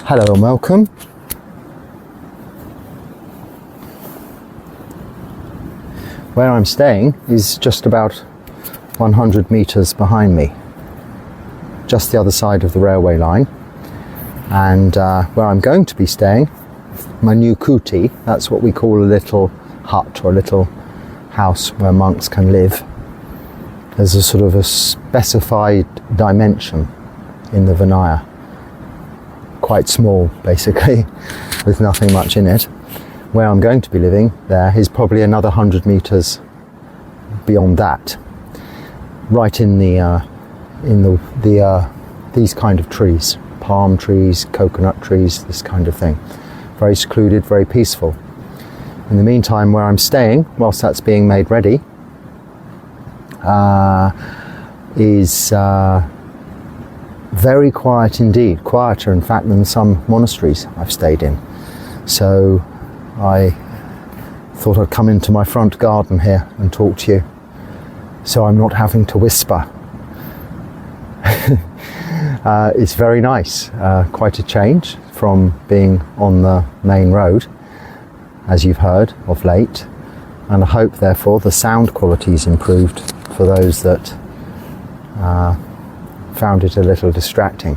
Hello and welcome. Where I'm staying is just about 100 metres behind me, just the other side of the railway line. And where I'm going to be staying, my new kuti, that's what we call a little hut or a little house where monks can live. There's a sort of a specified dimension in the Vinaya. Quite small, basically, with nothing much in it. Where I'm going to be living there is probably another 100 metres beyond that, right in these kind of trees, palm trees, coconut trees, this kind of thing. Very secluded, very peaceful. In the meantime, where I'm staying, whilst that's being made ready, is very quiet indeed, quieter in fact than some monasteries I've stayed in. So I thought I'd come into my front garden here and talk to you, so I'm not having to whisper. It's very nice, quite a change from being on the main road, as you've heard of late, and I hope therefore the sound quality is improved for those that found it a little distracting.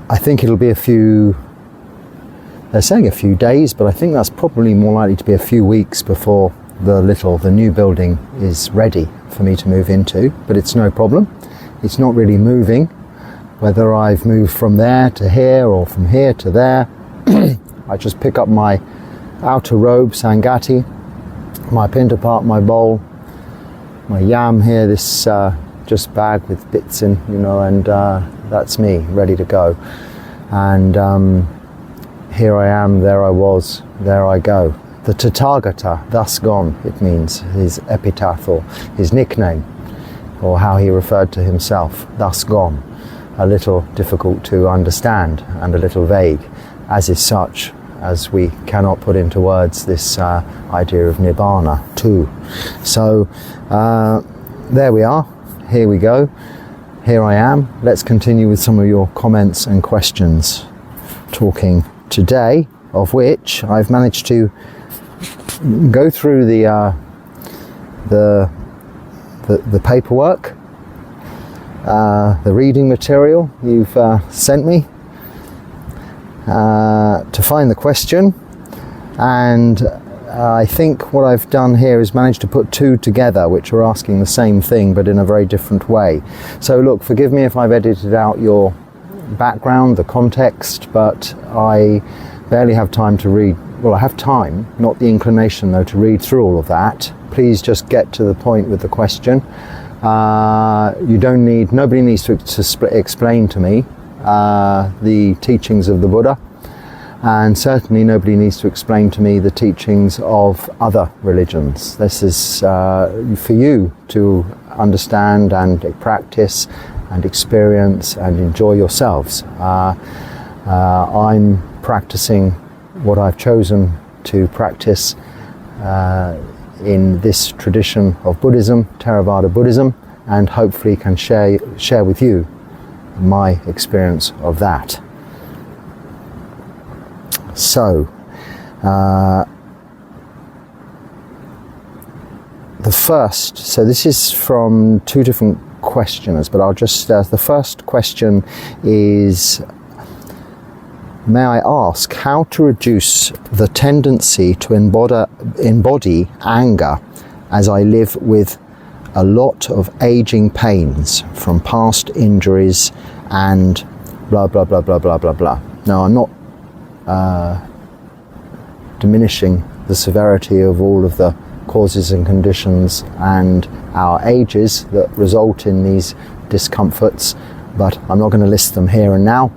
I think it'll be they're saying a few days, but I think that's probably more likely to be a few weeks before the new building is ready for me to move into, but it's no problem. It's not really moving, whether I've moved from there to here or from here to there. I just pick up my outer robe, sangati, my pintapat, my bowl, my yam here, this just bag with bits in, and that's me, ready to go. And here I am, there I was, there I go. The Tathagata, thus gone, it means, his epitaph or his nickname, or how he referred to himself, thus gone. A little difficult to understand and a little vague, as is such, as we cannot put into words this idea of nibbana too. So there we are, here we go, here I am. Let's continue with some of your comments and questions, talking today, of which I've managed to go through the paperwork, the reading material you've sent me, to find the question, and I think what I've done here is managed to put two together which are asking the same thing but in a very different way. So look, forgive me if I've edited out your background, the context, but I barely have time to read. Well, I have time, not the inclination though, to read through all of that. Please just get to the point with the question. Nobody needs to explain to me the teachings of the Buddha, and certainly nobody needs to explain to me the teachings of other religions. This is for you to understand and practice and experience and enjoy yourselves. I'm practicing what I've chosen to practice in this tradition of Buddhism, Theravada Buddhism, and hopefully can share with you my experience of that. So, this is from two different questioners, but I'll just, the first question is, may I ask how to reduce the tendency to embody anger as I live with a lot of aging pains from past injuries and blah blah blah blah blah blah blah. Now, I'm not diminishing the severity of all of the causes and conditions and our ages that result in these discomforts, but I'm not going to list them here and now.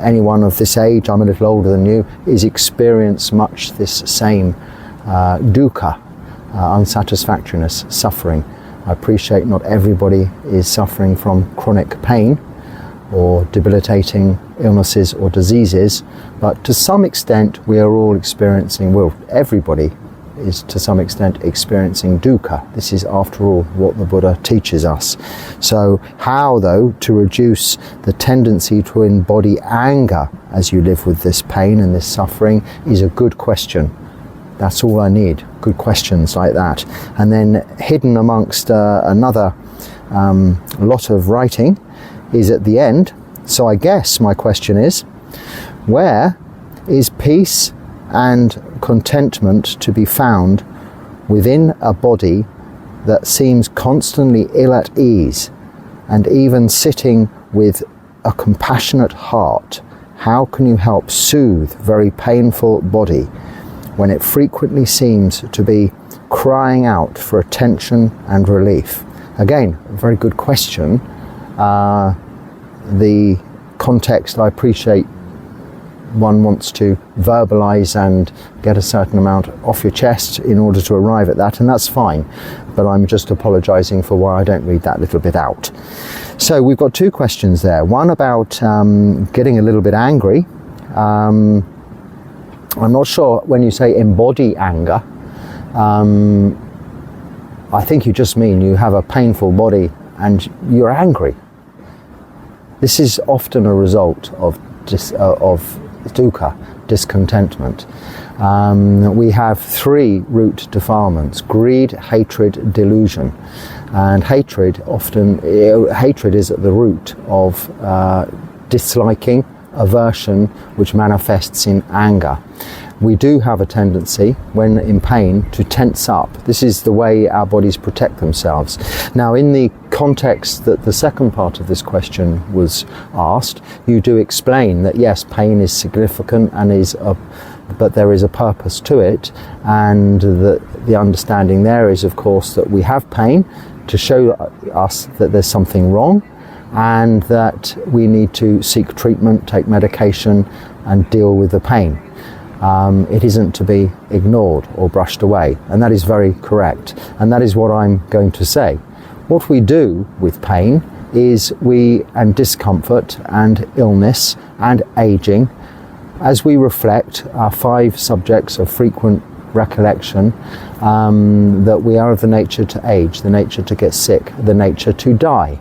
Anyone of this age, I'm a little older than you, is experience much this same dukkha, unsatisfactoriness, suffering. I appreciate not everybody is suffering from chronic pain or debilitating illnesses or diseases, but to some extent we are all experiencing, well, everybody is to some extent experiencing dukkha. This is, after all, what the Buddha teaches us. So how, though, to reduce the tendency to embody anger as you live with this pain and this suffering is a good question. That's all I need, good questions like that. And then hidden amongst another lot of writing is at the end. So I guess my question is, where is peace and contentment to be found within a body that seems constantly ill at ease, and even sitting with a compassionate heart? How can you help soothe very painful body when it frequently seems to be crying out for attention and relief? Again, a very good question. The context, I appreciate one wants to verbalize and get a certain amount off your chest in order to arrive at that, and that's fine, but I'm just apologizing for why I don't read that little bit out. So we've got two questions there. One about getting a little bit angry. I'm not sure when you say embody anger, I think you just mean you have a painful body and you're angry. This is often a result of dukkha, discontentment. We have three root defilements: greed, hatred, delusion. And hatred is at the root of disliking, aversion, which manifests in anger. We do have a tendency, when in pain, to tense up. This is the way our bodies protect themselves. Now, in the context that the second part of this question was asked, you do explain that yes, pain is significant and but there is a purpose to it, and the understanding there is, of course, that we have pain to show us that there's something wrong, and that we need to seek treatment, take medication, and deal with the pain. It isn't to be ignored or brushed away, and that is very correct, and that is what I'm going to say. What we do with pain and discomfort and illness and aging, as we reflect our 5 subjects of frequent recollection, that we are of the nature to age, the nature to get sick, the nature to die.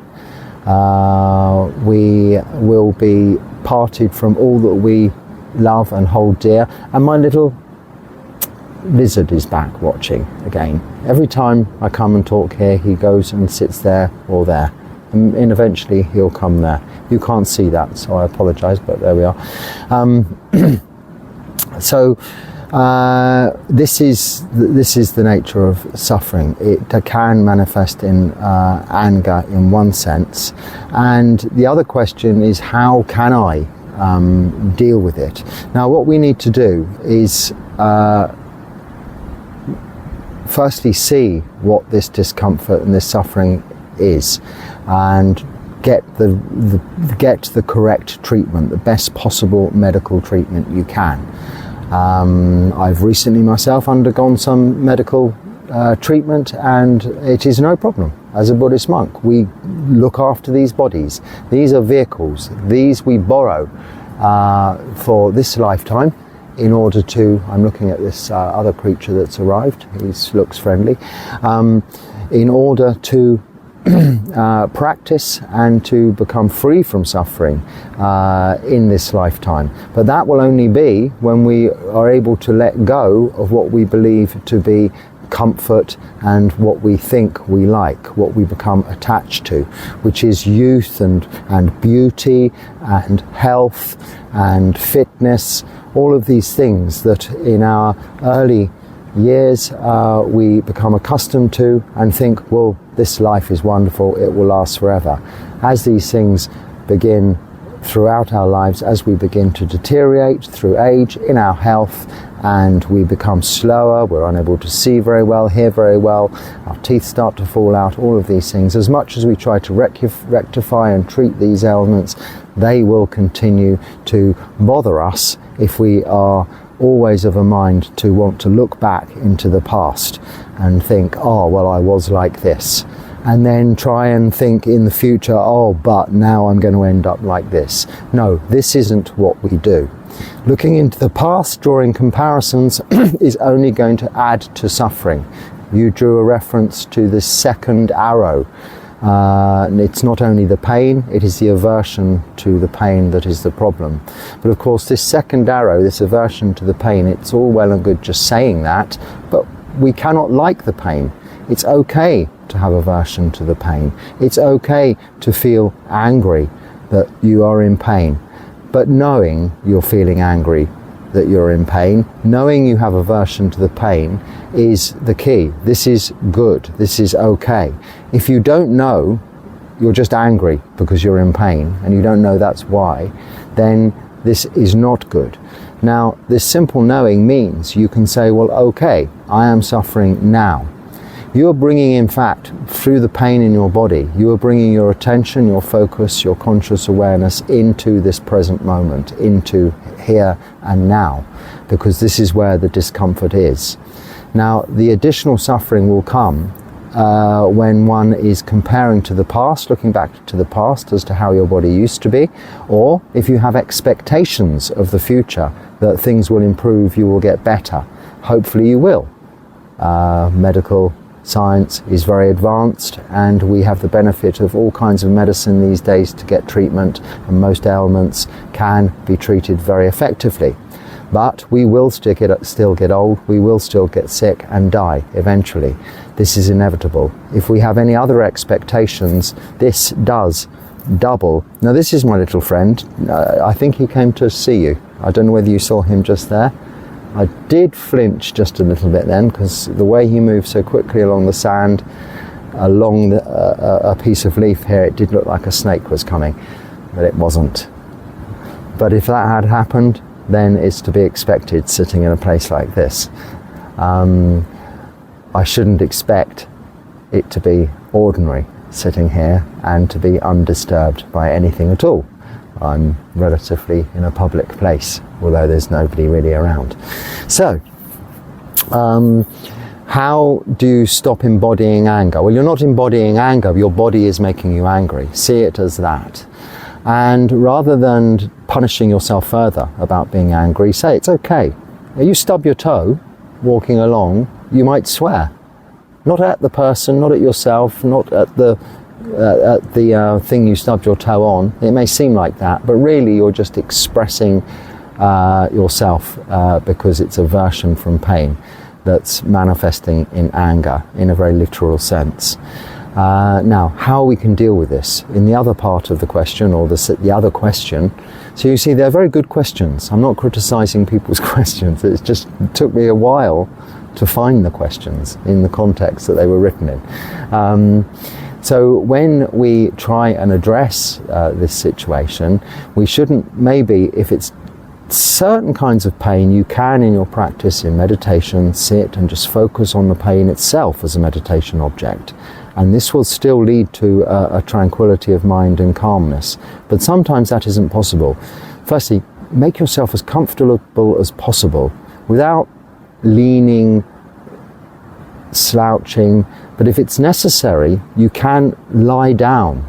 We will be parted from all that we love and hold dear, and my little lizard is back watching again. Every time I come and talk here, he goes and sits there or there, and eventually he'll come there. You can't see that, so I apologize, but there we are. So this is the nature of suffering. It can manifest in anger in one sense, and the other question is, how can I deal with it? Now, what we need to do is firstly see what this discomfort and this suffering is, and get the correct treatment, the best possible medical treatment you can. I've recently myself undergone some medical treatment, and it is no problem. As a Buddhist monk, we look after these bodies. These are vehicles. These we borrow for this lifetime in order to, I'm looking at this other creature that's arrived, he looks friendly, in order to practice and to become free from suffering in this lifetime. But that will only be when we are able to let go of what we believe to be comfort and what we think we like, what we become attached to, which is youth and beauty and health and fitness, all of these things that in our early years we become accustomed to and think, well, this life is wonderful, it will last forever. As these things begin throughout our lives, as we begin to deteriorate through age in our health, and we become slower, we're unable to see very well, hear very well, our teeth start to fall out, all of these things, as much as we try to rectify and treat these ailments, they will continue to bother us if we are always of a mind to want to look back into the past and think, oh, well, I was like this, and then try and think in the future, oh, but now I'm going to end up like this. No, this isn't what we do. Looking into the past, drawing comparisons, is only going to add to suffering. You drew a reference to this second arrow. It's not only the pain, it is the aversion to the pain that is the problem. But of course, this second arrow, this aversion to the pain, it's all well and good just saying that, but we cannot like the pain. It's okay to have aversion to the pain. It's okay to feel angry that you are in pain. But knowing you're feeling angry that you're in pain, knowing you have aversion to the pain is the key. This is good. This is okay. If you don't know, you're just angry because you're in pain and you don't know that's why, then this is not good. Now, this simple knowing means you can say, well, okay, I am suffering now. You are bringing, in fact, through the pain in your body, you are bringing your attention, your focus, your conscious awareness into this present moment, into here and now, because this is where the discomfort is. Now, the additional suffering will come when one is comparing to the past, looking back to the past as to how your body used to be, or if you have expectations of the future, that things will improve, you will get better. Hopefully you will. Medical science is very advanced and we have the benefit of all kinds of medicine these days to get treatment, and most ailments can be treated very effectively. But we will still get old, we will still get sick and die eventually. This is inevitable. If we have any other expectations, this does double. Now this is my little friend. I think he came to see you. I don't know whether you saw him just there. I did flinch just a little bit then, because the way he moved so quickly along the sand, along a piece of leaf here, it did look like a snake was coming, but it wasn't. But if that had happened, then it's to be expected sitting in a place like this. I shouldn't expect it to be ordinary sitting here and to be undisturbed by anything at all. I'm relatively in a public place, although there's nobody really around. So, how do you stop embodying anger? Well, you're not embodying anger, your body is making you angry. See it as that. And rather than punishing yourself further about being angry, say it's okay. You stub your toe walking along, you might swear. Not at the person, not at yourself, not at the thing you stubbed your toe on. It may seem like that, but really you're just expressing yourself because it's aversion from pain that's manifesting in anger in a very literal sense. Now, how we can deal with this in the other part of the question, or the other question. So you see, they're very good questions. I'm not criticizing people's questions. It just took me a while to find the questions in the context that they were written in. So when we try and address this situation, we shouldn't, maybe if it's certain kinds of pain, you can in your practice in meditation sit and just focus on the pain itself as a meditation object. And this will still lead to a tranquility of mind and calmness. But sometimes that isn't possible. Firstly, make yourself as comfortable as possible without leaning, slouching. But if it's necessary, you can lie down.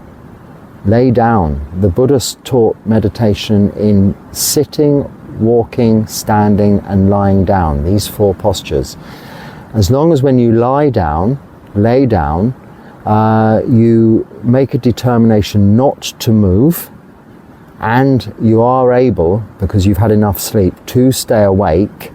Lay down. The Buddhists taught meditation in sitting, walking, standing and lying down. These four postures. As long as when you lie down, lay down, you make a determination not to move, and you are able, because you've had enough sleep, to stay awake,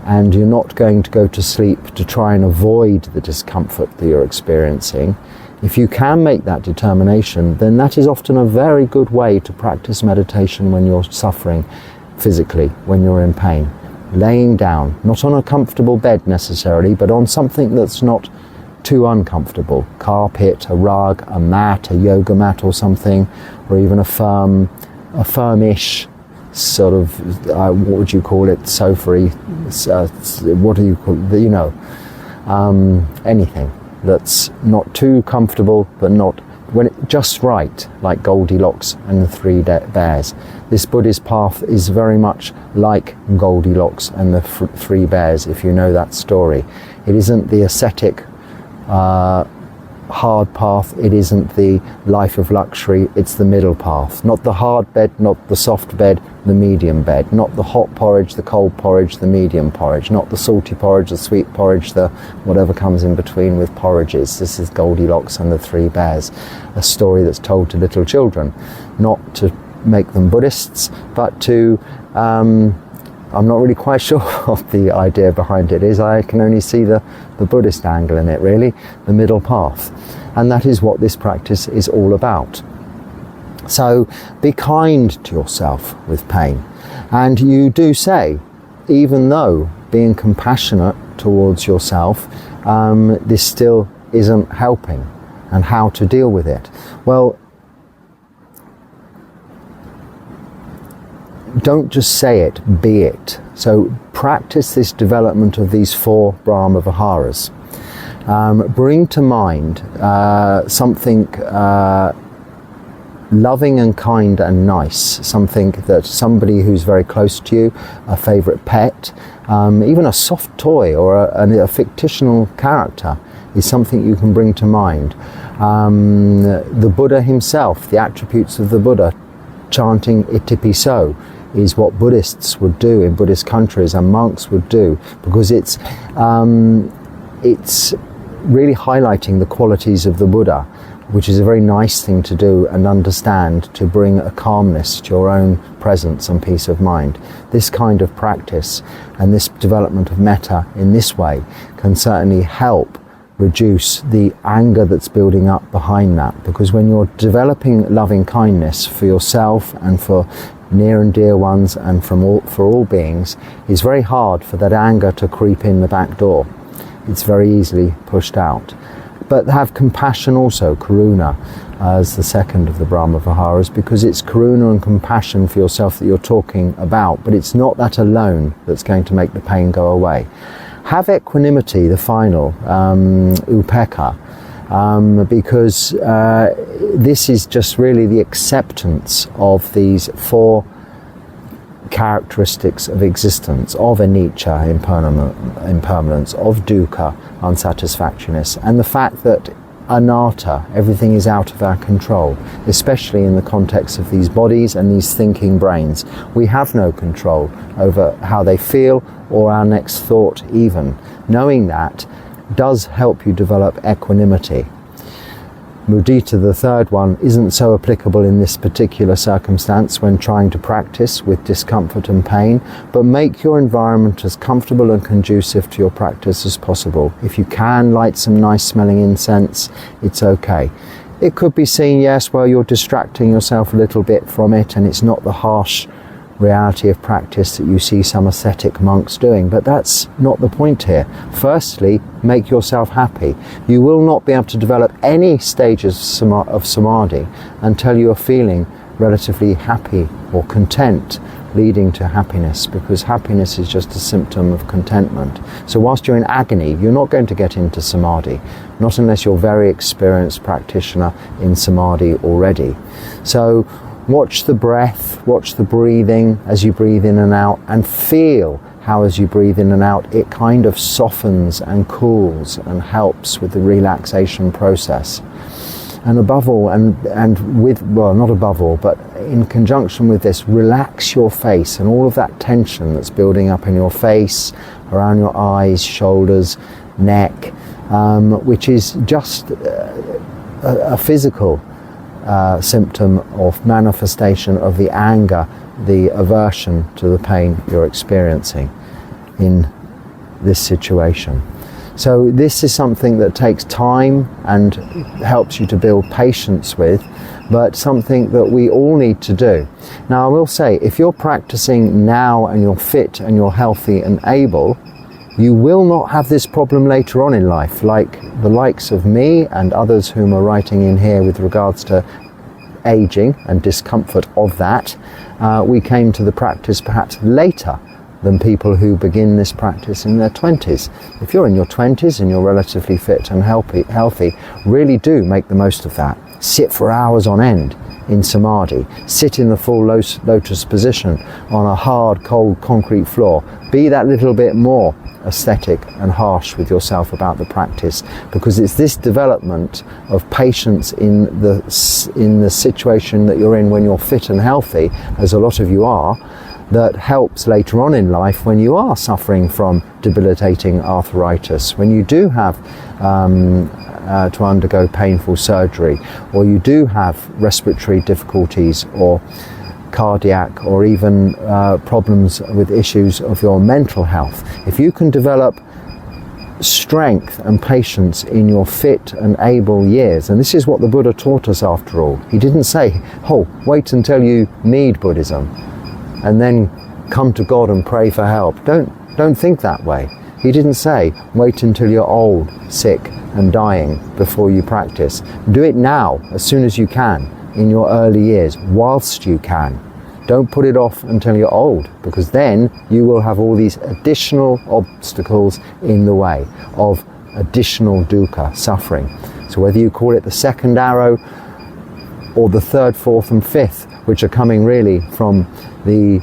and you're not going to go to sleep to try and avoid the discomfort that you're experiencing. If you can make that determination, then that is often a very good way to practice meditation when you're suffering physically, when you're in pain. Laying down, not on a comfortable bed necessarily, but on something that's not too uncomfortable. Carpet, a rug, a mat, a yoga mat or something, or even a firmish sort of, what would you call it, sofa-y, what do you call it, you know, anything that's not too comfortable, but not, when it, just right, like Goldilocks and the Three Bears. This Buddhist path is very much like Goldilocks and the Three Bears, if you know that story. It isn't the ascetic hard path, it isn't the life of luxury, it's the middle path. Not the hard bed, not the soft bed, the medium bed. Not the hot porridge, the cold porridge, the medium porridge. Not the salty porridge, the sweet porridge, the whatever comes in between with porridges. This is Goldilocks and the Three Bears, a story that's told to little children, not to make them Buddhists, but to I'm not really quite sure what the idea behind it is. I can only see the Buddhist angle in it, really, the middle path. And that is what this practice is all about. So be kind to yourself with pain. And you do say, even though being compassionate towards yourself, this still isn't helping, and how to deal with it. Well, don't just say it, be it. So practice this development of these 4 Brahma Viharas. Bring to mind something loving and kind and nice, something that somebody who's very close to you, a favourite pet, even a soft toy or a fictional character is something you can bring to mind. The Buddha himself, the attributes of the Buddha, chanting iti piso, is what Buddhists would do in Buddhist countries and monks would do, because it's really highlighting the qualities of the Buddha, which is a very nice thing to do and understand, to bring a calmness to your own presence and peace of mind. This kind of practice and this development of metta in this way can certainly help reduce the anger that's building up behind that, because when you're developing loving kindness for yourself and for near and dear ones and for all beings, it's very hard for that anger to creep in the back door. It's very easily pushed out. But have compassion also, karuna, as the second of the Brahma Viharas, because it's karuna and compassion for yourself that you're talking about, but it's not that alone that's going to make the pain go away. Have equanimity, the final, upekkha, because this is just really the acceptance of these 4 characteristics of existence, of anicca, impermanence, of dukkha, unsatisfactoriness, and the fact that anatta, everything is out of our control, especially in the context of these bodies and these thinking brains. We have no control over how they feel or our next thought even. Knowing that does help you develop equanimity. Mudita, the third one, isn't so applicable in this particular circumstance when trying to practice with discomfort and pain, but make your environment as comfortable and conducive to your practice as possible. If you can light some nice smelling incense, it's okay. It could be seen, yes, well, you're distracting yourself a little bit from it, and it's not the harsh reality of practice that you see some ascetic monks doing, but that's not the point here. Firstly, make yourself happy. You will not be able to develop any stages of samadhi until you are feeling relatively happy or content, leading to happiness, because happiness is just a symptom of contentment. So whilst you're in agony, you're not going to get into samadhi, not unless you're a very experienced practitioner in samadhi already. So watch the breath, watch the breathing as you breathe in and out, and feel how as you breathe in and out it kind of softens and cools and helps with the relaxation process. And above all, and with, well, not above all, but in conjunction with this, relax your face and all of that tension that's building up in your face, around your eyes, shoulders, neck, which is just a physical symptom of manifestation of the anger, the aversion to the pain you're experiencing in this situation. So this is something that takes time and helps you to build patience with, but something that we all need to do. Now, I will say, if you're practicing now and you're fit and you're healthy and able, you will not have this problem later on in life, like the likes of me and others whom are writing in here with regards to aging and discomfort of that. We came to the practice perhaps later than people who begin this practice in their 20s. If you're in your 20s and you're relatively fit and healthy, really do make the most of that. sit for hours on end in samadhi, sit in the full lotus position on a hard, cold, concrete floor. Be that little bit more aesthetic and harsh with yourself about the practice, because it's this development of patience in the situation that you're in when you're fit and healthy, as a lot of you are, that helps later on in life when you are suffering from debilitating arthritis, when you do have to undergo painful surgery, or you do have respiratory difficulties or cardiac, or even problems with issues of your mental health. If you can develop strength and patience in your fit and able years, and this is what the Buddha taught us after all. He didn't say, oh, wait until you need Buddhism and then come to God and pray for help. Don't think that way. He didn't say, wait until you're old, sick and dying before you practice. Do it now, as soon as you can, in your early years, whilst you can. Don't put it off until you're old, because then you will have all these additional obstacles in the way of additional dukkha, suffering. So whether you call it the second arrow or the third, fourth and fifth, which are coming really from the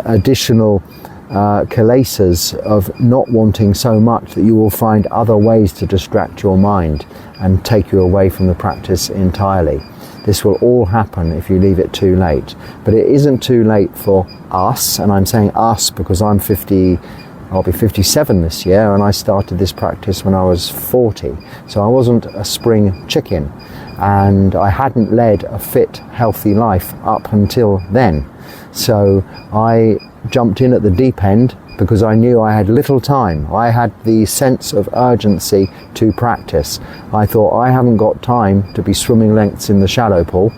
additional kilesas of not wanting so much that you will find other ways to distract your mind and take you away from the practice entirely. This will all happen if you leave it too late. But it isn't too late for us, and I'm saying us because I'll be 57 this year, and I started this practice when I was 40. So I wasn't a spring chicken, and I hadn't led a fit, healthy life up until then. So I jumped in at the deep end because I knew I had little time. I had the sense of urgency to practice. I thought, I haven't got time to be swimming lengths in the shallow pool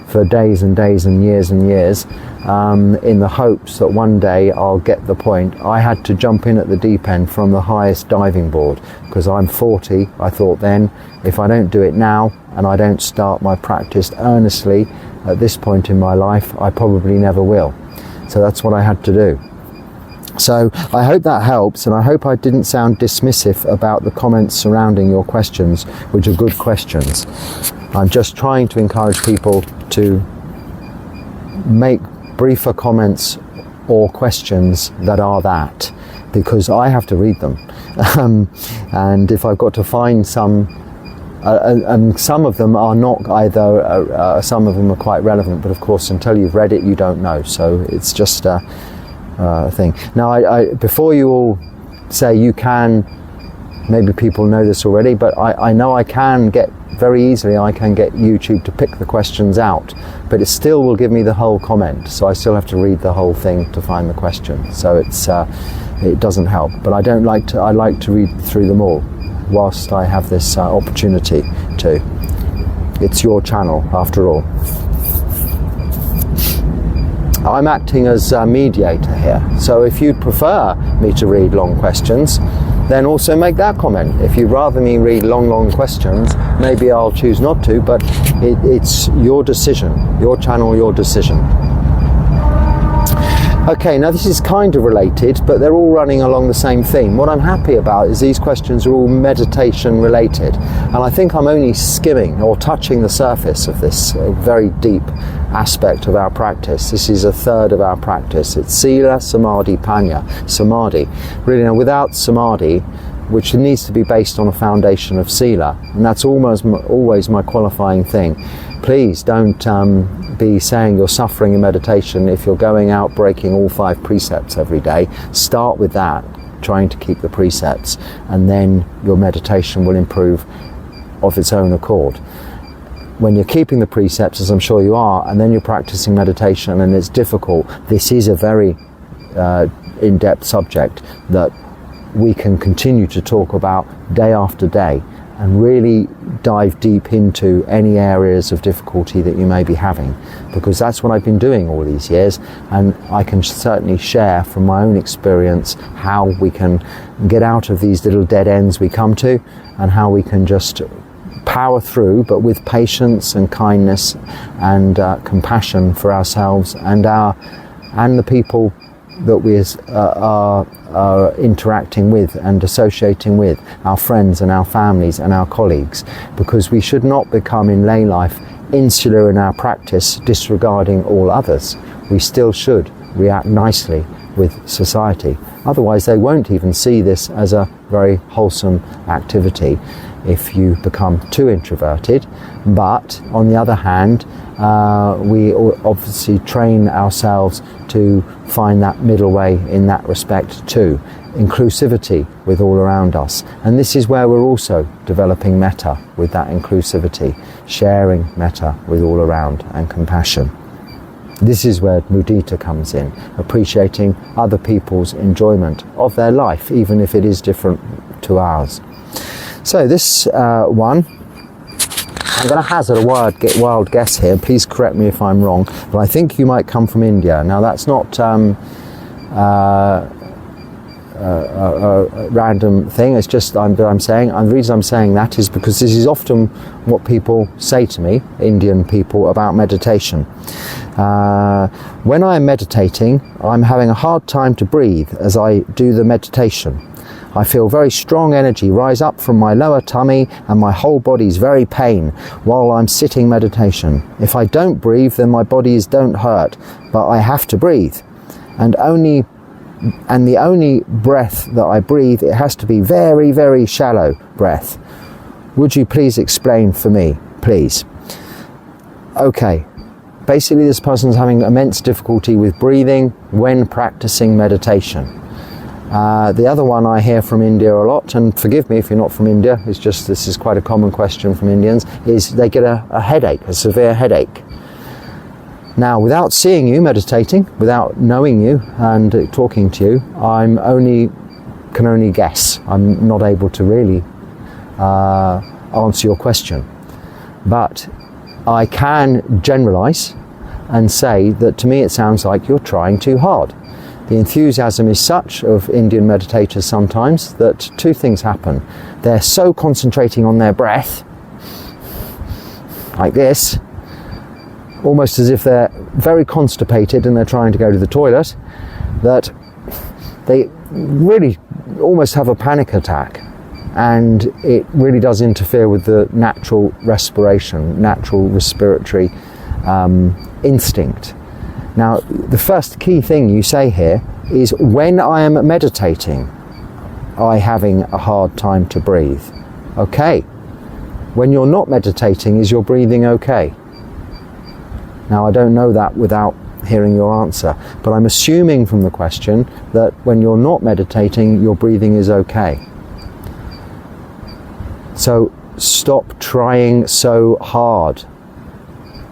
for days and days and years, in the hopes that one day I'll get the point. I had to jump in at the deep end from the highest diving board, because I'm 40. I thought then, if I don't do it now and I don't start my practice earnestly at this point in my life, I probably never will. So that's what I had to do. So I hope that helps, and I hope I didn't sound dismissive about the comments surrounding your questions, which are good questions. I'm just trying to encourage people to make briefer comments or questions that are that, because I have to read them. And if I've got to find some, and some of them are not either, some of them are quite relevant, but of course until you've read it you don't know, so it's just a thing. Now I before you all say you can, maybe people know this already, but I know I can get very easily, I can get YouTube to pick the questions out, but it still will give me the whole comment, so I still have to read the whole thing to find the question. So it doesn't help, but I like to read through them all whilst I have this opportunity to. It's your channel after all. I'm acting as a mediator here, so if you'd prefer me to read long questions, then also make that comment. If you'd rather me read long questions, maybe I'll choose not to, but it's your decision, your channel, your decision. Okay, now this is kind of related, but they're all running along the same theme. What I'm happy about is these questions are all meditation related, and I think I'm only skimming or touching the surface of this very deep aspect of our practice. This is a third of our practice. It's Sila, Samadhi, Panya. Samadhi. Really, now without Samadhi, which needs to be based on a foundation of Sila, and that's always my qualifying thing. Please don't be saying you're suffering in meditation if you're going out breaking all 5 precepts every day. Start with that, trying to keep the precepts, and then your meditation will improve of its own accord. When you're keeping the precepts, as I'm sure you are, and then you're practicing meditation and it's difficult, this is a very in-depth subject that we can continue to talk about day after day, and really dive deep into any areas of difficulty that you may be having, because that's what I've been doing all these years, and I can certainly share from my own experience how we can get out of these little dead ends we come to, and how we can just power through, but with patience and kindness and compassion for ourselves and the people that we are interacting with and associating with our friends and our families and our colleagues, because we should not become in lay life insular in our practice, disregarding all others. We still should react nicely with society. Otherwise they won't even see this as a very wholesome activity if you become too introverted. But on the other hand, we obviously train ourselves to find that middle way in that respect too. Inclusivity with all around us. And this is where we're also developing metta, with that inclusivity, sharing metta with all around, and compassion. This is where mudita comes in, appreciating other people's enjoyment of their life, even if it is different to ours. So this one, I'm going to hazard a wild guess here. Please correct me if I'm wrong, but I think you might come from India. Now that's not a random thing. It's just I'm saying, and the reason I'm saying that is because this is often what people say to me, Indian people, about meditation. When I'm meditating, I'm having a hard time to breathe as I do the meditation. I feel very strong energy rise up from my lower tummy, and my whole body's very pain while I'm sitting meditation. If I don't breathe, then my bodies don't hurt, but I have to breathe. And the only breath that I breathe, it has to be very, very shallow breath. Would you please explain for me, please? Okay. Basically, this person's having immense difficulty with breathing when practicing meditation. The other one I hear from India a lot, and forgive me if you're not from India, it's just this is quite a common question from Indians, is they get a headache, a severe headache. Now, without seeing you meditating, without knowing you and talking to you, can only guess. I'm not able to really answer your question. But I can generalize and say that to me it sounds like you're trying too hard. The enthusiasm is such of Indian meditators sometimes that two things happen. They're so concentrating on their breath, like this, almost as if they're very constipated and they're trying to go to the toilet, that they really almost have a panic attack. And it really does interfere with the natural respiration, natural respiratory instinct. Now, the first key thing you say here is, when I am meditating, I'm having a hard time to breathe. Okay. When you're not meditating, is your breathing okay? Now, I don't know that without hearing your answer, but I'm assuming from the question that when you're not meditating, your breathing is okay. So stop trying so hard.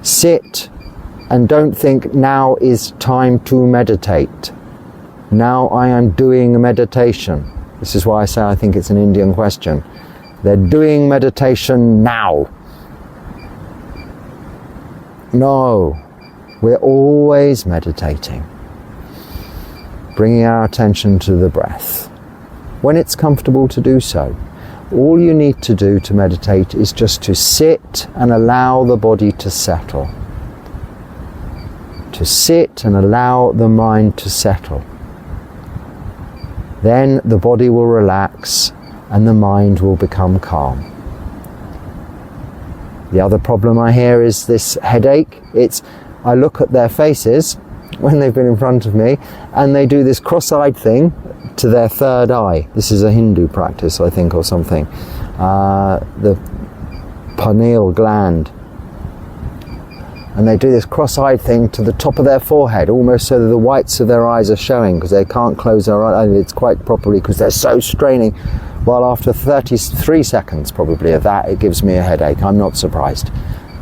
Sit and don't think now is time to meditate. Now I am doing a meditation. This is why I say I think it's an Indian question. They're doing meditation now. No, we're always meditating. Bringing our attention to the breath. When it's comfortable to do so. All you need to do to meditate is just to sit and allow the body to settle. To sit and allow the mind to settle. Then the body will relax and the mind will become calm. The other problem I hear is this headache. I look at their faces when they've been in front of me and they do this cross-eyed thing to their third eye. This is a Hindu practice, I think, or something. The pineal gland. And they do this cross-eyed thing to the top of their forehead, almost so that the whites of their eyes are showing, because they can't close their eyelids quite properly because they're so straining. Well, after 33 seconds probably of that, it gives me a headache. I'm not surprised.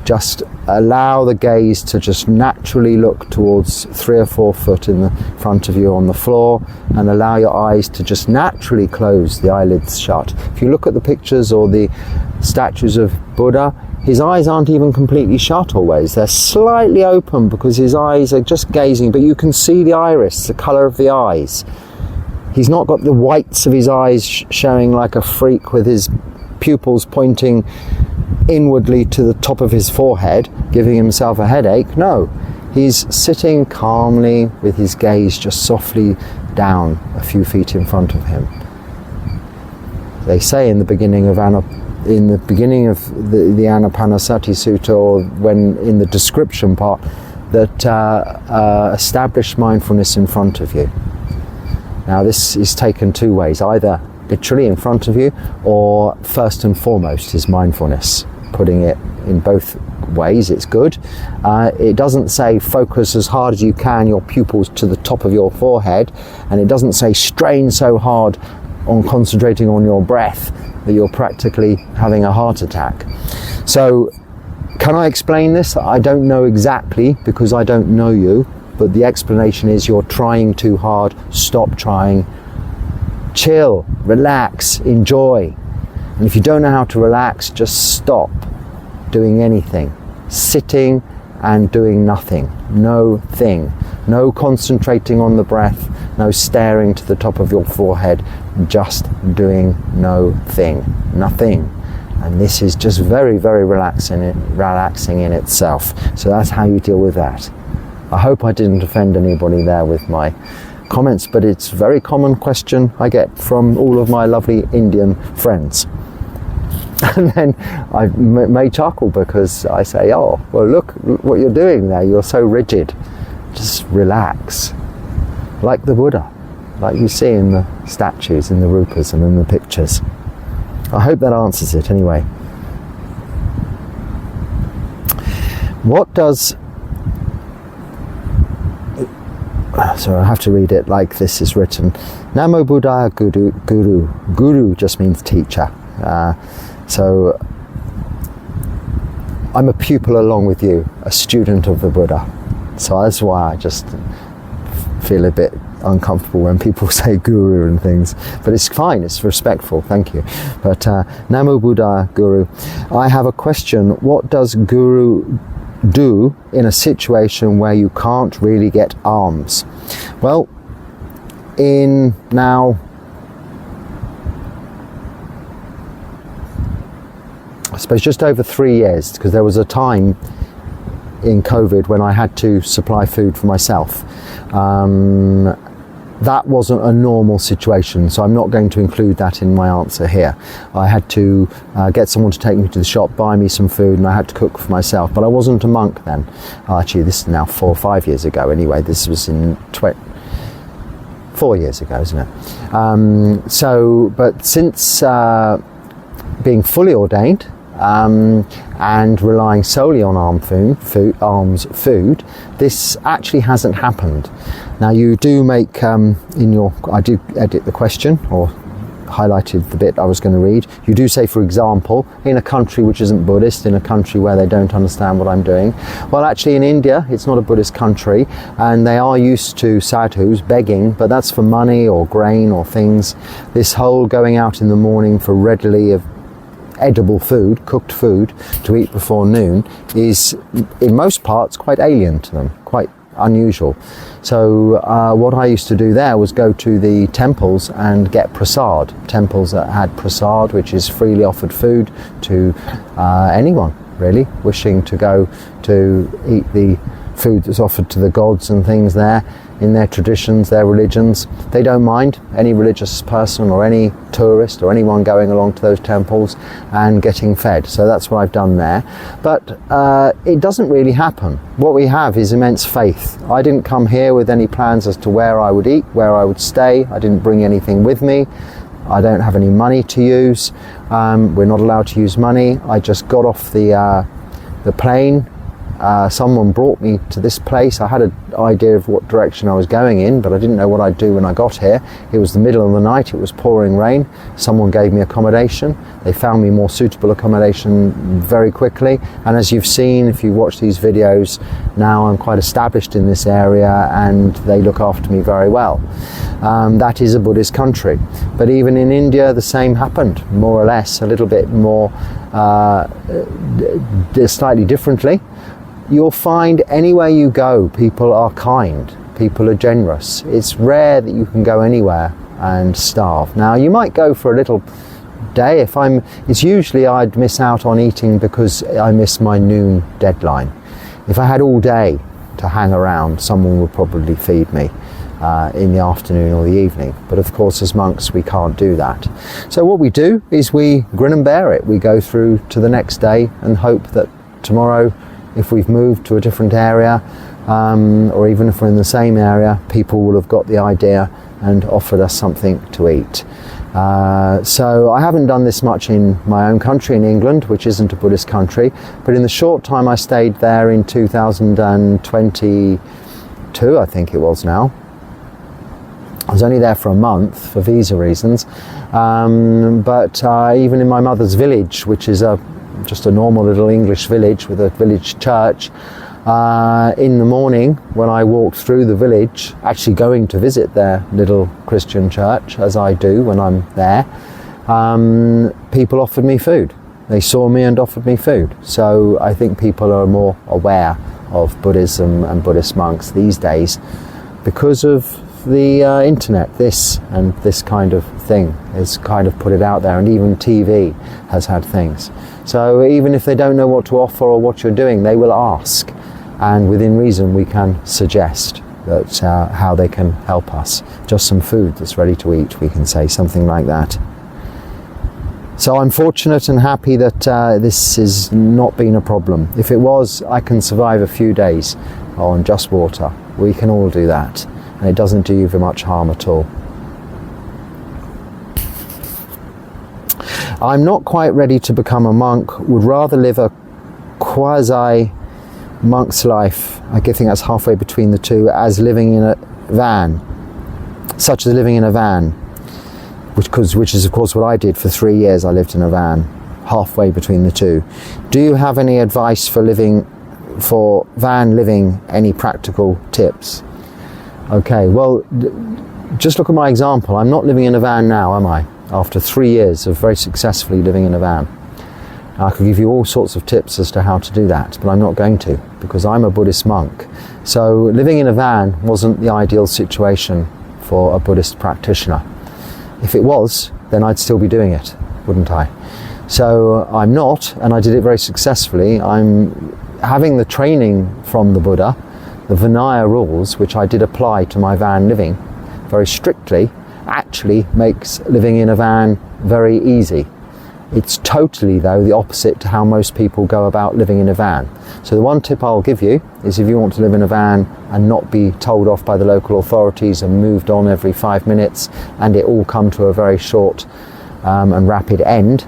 Just allow the gaze to just naturally look towards 3 or 4 foot in the front of you on the floor, and allow your eyes to just naturally close, the eyelids shut. If you look at the pictures or the statues of Buddha, his eyes aren't even completely shut always. They're slightly open because his eyes are just gazing, but you can see the iris, the colour of the eyes. He's not got the whites of his eyes showing like a freak with his pupils pointing inwardly to the top of his forehead, giving himself a headache. No, he's sitting calmly with his gaze just softly down a few feet in front of him. They say in the beginning of the Anapanasati Sutta, or when in the description part, that establish mindfulness in front of you. Now this is taken two ways, either literally in front of you, or first and foremost is mindfulness. Putting it in both ways, it's good. It doesn't say focus as hard as you can your pupils to the top of your forehead, and it doesn't say strain so hard on concentrating on your breath that you're practically having a heart attack. So can I explain this? I don't know exactly, because I don't know you, but the explanation is you're trying too hard. Stop trying. Chill, relax, enjoy. And if you don't know how to relax, just stop doing anything. Sitting and doing nothing. No thing. No concentrating on the breath. No staring to the top of your forehead. Just doing no thing. Nothing. And this is just very, very relaxing in itself. So that's how you deal with that. I hope I didn't offend anybody there with my comments, but it's a very common question I get from all of my lovely Indian friends. And then I may chuckle because I say, oh, well, look what you're doing there. You're so rigid. Just relax. Like the Buddha, like you see in the statues, in the rupas and in the pictures. I hope that answers it anyway. What does... So I have to read it like this is written. Namo Buddhaya Guru. Guru just means teacher. So I'm a pupil along with you, a student of the Buddha. So that's why I just feel a bit uncomfortable when people say guru and things, but it's fine, it's respectful, thank you. But Namo Buddhaya Guru. I have a question. What does guru do in a situation where you can't really get alms? Well, in now, I suppose just over 3 years, because there was a time in COVID when I had to supply food for myself. That wasn't a normal situation, so I'm not going to include that in my answer here. I had to get someone to take me to the shop, buy me some food, and I had to cook for myself. But I wasn't a monk then. Actually, this is now 4 or 5 years ago anyway. This was in 4 years ago, isn't it? But since being fully ordained, and relying solely on alms food, this actually hasn't happened. Now you do make I do edit the question, or highlighted the bit I was going to read. You do say, for example, in a country which isn't Buddhist, in a country where they don't understand what I'm doing. Well, actually in India, it's not a Buddhist country, and they are used to sadhus begging, but that's for money or grain or things. This whole going out in the morning for readily edible food, cooked food, to eat before noon is, in most parts, quite alien to them, quite unusual. So what I used to do there was go to the temples and get prasad. Temples that had prasad, which is freely offered food to anyone, really, wishing to go to eat the food that's offered to the gods and things there. In their traditions, their religions, they don't mind any religious person or any tourist or anyone going along to those temples and getting fed. So that's what I've done there. But it doesn't really happen. What we have is immense faith. I didn't come here with any plans as to where I would eat, where I would stay. I didn't bring anything with me. I don't have any money to use. We're not allowed to use money. I just got off the plane. Someone brought me to this place. I had an idea of what direction I was going in, but I didn't know what I'd do when I got here. It was the middle of the night, it was pouring rain. Someone gave me accommodation. They found me more suitable accommodation very quickly, and as you've seen, if you watch these videos, now I'm quite established in this area and they look after me very well. That is a Buddhist country, but even in India the same happened, more or less, a little bit more slightly differently. You'll find anywhere you go, people are kind, people are generous. It's rare that you can go anywhere and starve. Now, you might go for a little day. It's usually I'd miss out on eating because I miss my noon deadline. If I had all day to hang around, someone would probably feed me. in the afternoon or the evening. But of course, as monks, we can't do that. So what we do is we grin and bear it. We go through to the next day and hope that tomorrow, if we've moved to a different area, or even if we're in the same area, people will have got the idea and offered us something to eat. So I haven't done this much in my own country, in England, which isn't a Buddhist country, but in the short time I stayed there in 2022, I think it was now, I was only there for a month for visa reasons, but even in my mother's village, which is just a normal little English village with a village church, in the morning when I walked through the village, actually going to visit their little Christian church, as I do when I'm there, people offered me food. They saw me and offered me food. So I think people are more aware of Buddhism and Buddhist monks these days because of the internet. This kind of thing has kind of put it out there, and even TV has had things. So even if they don't know what to offer or what you're doing, they will ask, and within reason we can suggest that how they can help us. Just some food that's ready to eat, we can say something like that. So I'm fortunate and happy that this has not been a problem. If it was, I can survive a few days on just water. We can all do that, and it doesn't do you very much harm at all. I'm not quite ready to become a monk, would rather live a quasi-monk's life, I think that's halfway between the two, as living in a van, such as living in a van, which is of course what I did for 3 years. I lived in a van, halfway between the two. Do you have any advice for van living, any practical tips? Okay, well, just look at my example. I'm not living in a van now, am I? After 3 years of very successfully living in a van. I could give you all sorts of tips as to how to do that, but I'm not going to, because I'm a Buddhist monk. So living in a van wasn't the ideal situation for a Buddhist practitioner. If it was, then I'd still be doing it, wouldn't I? So I'm not, and I did it very successfully. I'm having the training from the Buddha, the Vinaya rules, which I did apply to my van living very strictly, actually makes living in a van very easy. It's totally, though, the opposite to how most people go about living in a van. So the one tip I'll give you is, if you want to live in a van and not be told off by the local authorities and moved on every 5 minutes, and it all come to a very short and rapid end,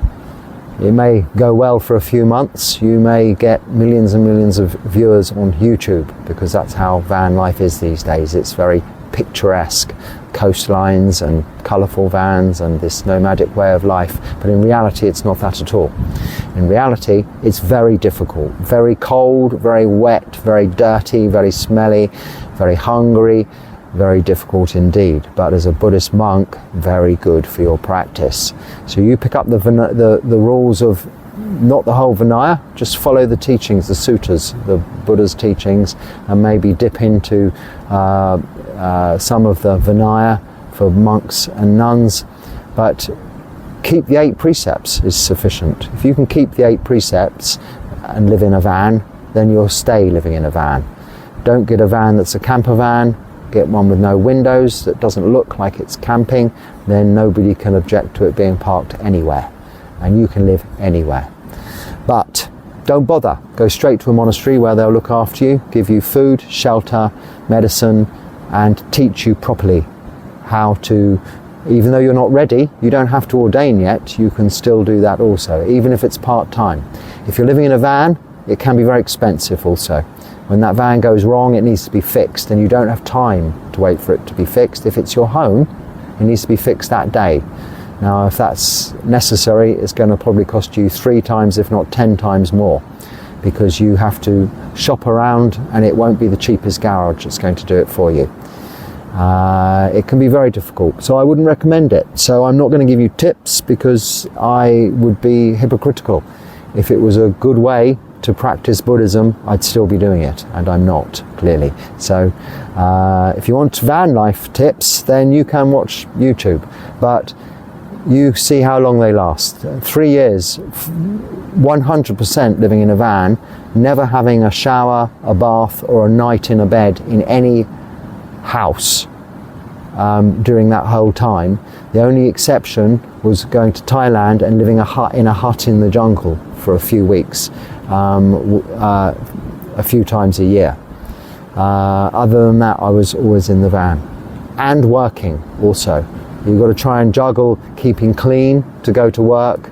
it may go well for a few months. You may get millions and millions of viewers on YouTube, because that's how van life is these days. It's very picturesque, coastlines and colourful vans and this nomadic way of life, but in reality it's not that at all. In reality it's very difficult, very cold, very wet, very dirty, very smelly, very hungry, very difficult indeed, but as a Buddhist monk, very good for your practice. So you pick up the rules of, not the whole Vinaya, just follow the teachings, the suttas, the Buddha's teachings, and maybe dip into some of the Vinaya for monks and nuns, but keep the 8 precepts is sufficient. If you can keep the 8 precepts and live in a van, then you'll stay living in a van. Don't get a van that's a camper van. Get one with no windows that doesn't look like it's camping, then nobody can object to it being parked anywhere, and you can live anywhere. But don't bother, go straight to a monastery where they'll look after you, give you food, shelter, medicine, and teach you properly how to, even though you're not ready, you don't have to ordain yet, you can still do that also, even if it's part-time. If you're living in a van, it can be very expensive also. When that van goes wrong, it needs to be fixed, and you don't have time to wait for it to be fixed. If it's your home, it needs to be fixed that day. Now, if that's necessary, it's going to probably cost you 3 times, if not 10 times more, because you have to shop around, and it won't be the cheapest garage that's going to do it for you. It can be very difficult, so I wouldn't recommend it. So I'm not going to give you tips, because I would be hypocritical. If it was a good way to practice Buddhism, I'd still be doing it, and I'm not, clearly. So if you want van life tips, then you can watch YouTube, but you see how long they last. 3 years, 100% living in a van, never having a shower, a bath, or a night in a bed in any house during that whole time. The only exception was going to Thailand and living in a hut in the jungle for a few weeks, a few times a year. Other than that, I was always in the van and working also. You've got to try and juggle keeping clean to go to work.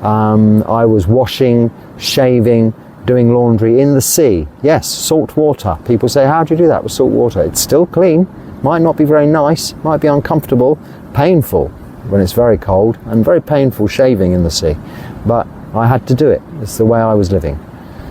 I was washing, shaving, doing laundry in the sea. Yes, salt water. People say, how do you do that with salt water? It's still clean. Might not be very nice, might be uncomfortable, painful when it's very cold, and very painful shaving in the sea. But I had to do it. It's the way I was living.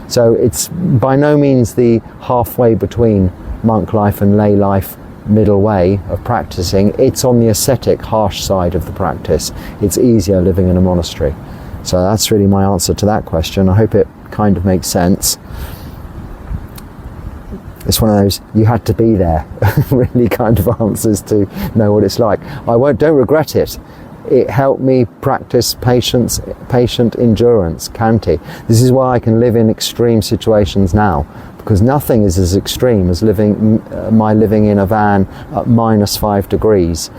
So it's by no means the halfway between monk life and lay life middle way of practicing. It's on the ascetic, harsh side of the practice. It's easier living in a monastery. So that's really my answer to that question. I hope it kind of makes sense. It's one of those you had to be there really kind of answers to know what it's like. Don't regret it. It helped me practice patience, patient endurance, Khanti. This is why I can live in extreme situations now, because nothing is as extreme as my living in a van at -5 degrees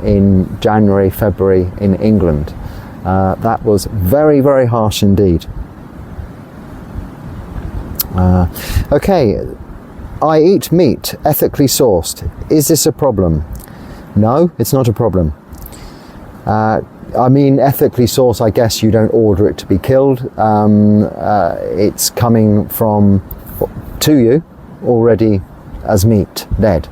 in January, February in England. That was very, very harsh indeed. Okay, I eat meat, ethically sourced. Is this a problem? No, it's not a problem. I mean, ethically sourced, I guess you don't order it to be killed. It's coming to you already as meat, dead.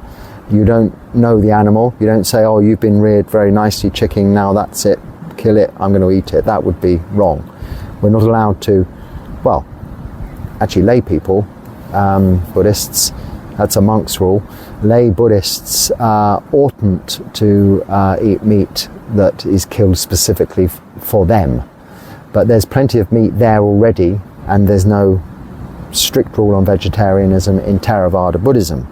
You don't know the animal. You don't say, oh, you've been reared very nicely, chicken, now that's it, kill it, I'm going to eat it. That would be wrong. We're not allowed to, well, actually lay people, Buddhists, that's a monk's rule. Lay Buddhists oughtn't to eat meat that is killed specifically for them. But there's plenty of meat there already, and there's no strict rule on vegetarianism in Theravada Buddhism.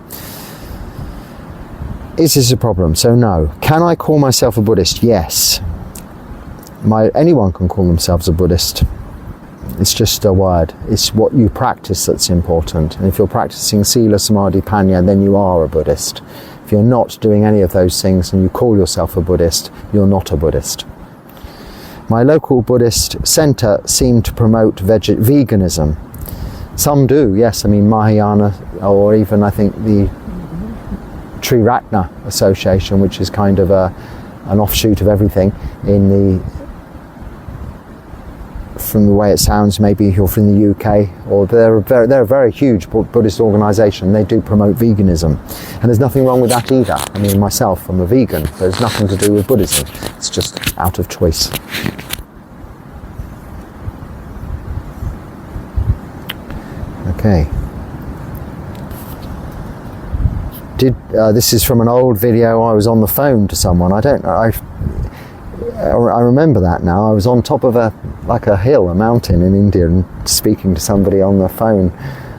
Is this a problem? So no. Can I call myself a Buddhist? Yes. Anyone can call themselves a Buddhist. It's just a word. It's what you practice that's important. And if you're practicing Sila, Samadhi, Panya, then you are a Buddhist. If you're not doing any of those things and you call yourself a Buddhist, you're not a Buddhist. My local Buddhist centre seemed to promote veganism. Some do, yes. I mean, Mahayana, or even I think the Triratna Association, which is kind of an offshoot of everything from the way it sounds, maybe you're from the UK, or they're a very huge Buddhist organisation. They do promote veganism, and there's nothing wrong with that either. I mean, myself, I'm a vegan. There's nothing to do with Buddhism. It's just out of choice. Okay. This is from an old video. I was on the phone to someone. I remember that now. I was on top of a hill, a mountain in India, and speaking to somebody on the phone,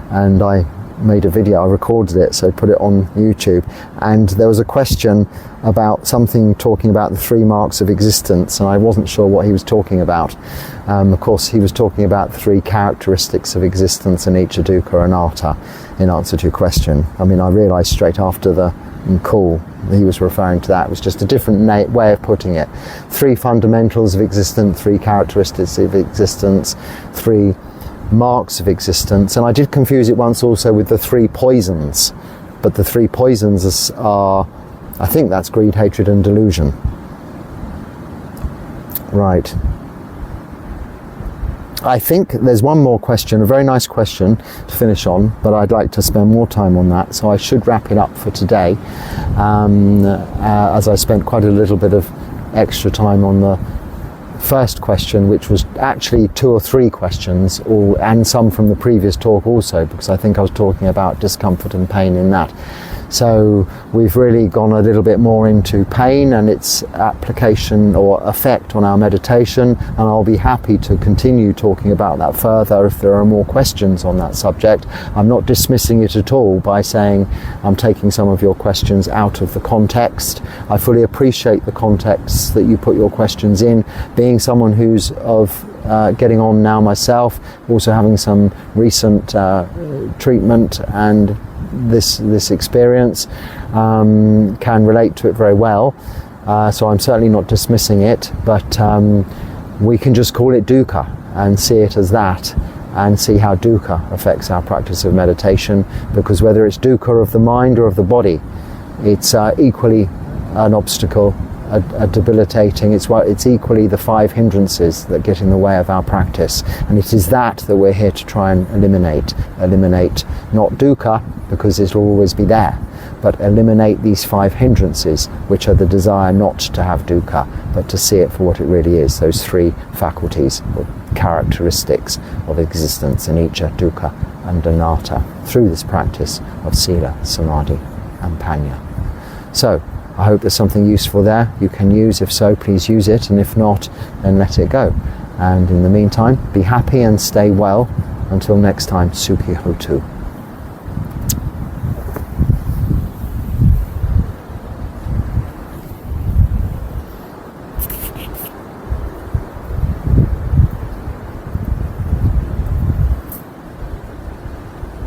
and I made a video. I recorded it, so put it on YouTube, and there was a question about something talking about the 3 marks of existence, and I wasn't sure what he was talking about. Of course, he was talking about the 3 characteristics of existence, anicca, dukkha, anatta, in answer to your question. I mean, I realised straight after the call he was referring to that. It was just a different way of putting it. 3 fundamentals of existence, 3 characteristics of existence, 3 marks of existence. And I did confuse it once also with the 3 poisons, but the 3 poisons are, I think that's greed, hatred and delusion. Right. I think there's one more question, a very nice question to finish on, but I'd like to spend more time on that, so I should wrap it up for today, as I spent quite a little bit of extra time on the first question, which was actually 2 or 3 questions, and some from the previous talk also, because I think I was talking about discomfort and pain in that. So we've really gone a little bit more into pain and its application or effect on our meditation, and I'll be happy to continue talking about that further if there are more questions on that subject. I'm not dismissing it at all by saying I'm taking some of your questions out of the context. I fully appreciate the context that you put your questions in. Being someone who's getting on now myself, also having some recent treatment and this experience can relate to it very well. So I'm certainly not dismissing it, but we can just call it dukkha and see it as that, and see how dukkha affects our practice of meditation, because whether it's dukkha of the mind or of the body, it's equally an obstacle, a debilitating, it's equally the 5 hindrances that get in the way of our practice, and it is that we're here to try and eliminate not dukkha, because it'll always be there, but eliminate these 5 hindrances, which are the desire not to have dukkha, but to see it for what it really is, those 3 faculties or characteristics of existence, anicca, dukkha and anatta, through this practice of sila, samadhi and panya. So I hope there's something useful there you can use. If so, please use it, and if not, then let it go. And in the meantime, be happy and stay well. Until next time, Sukhi Hotu.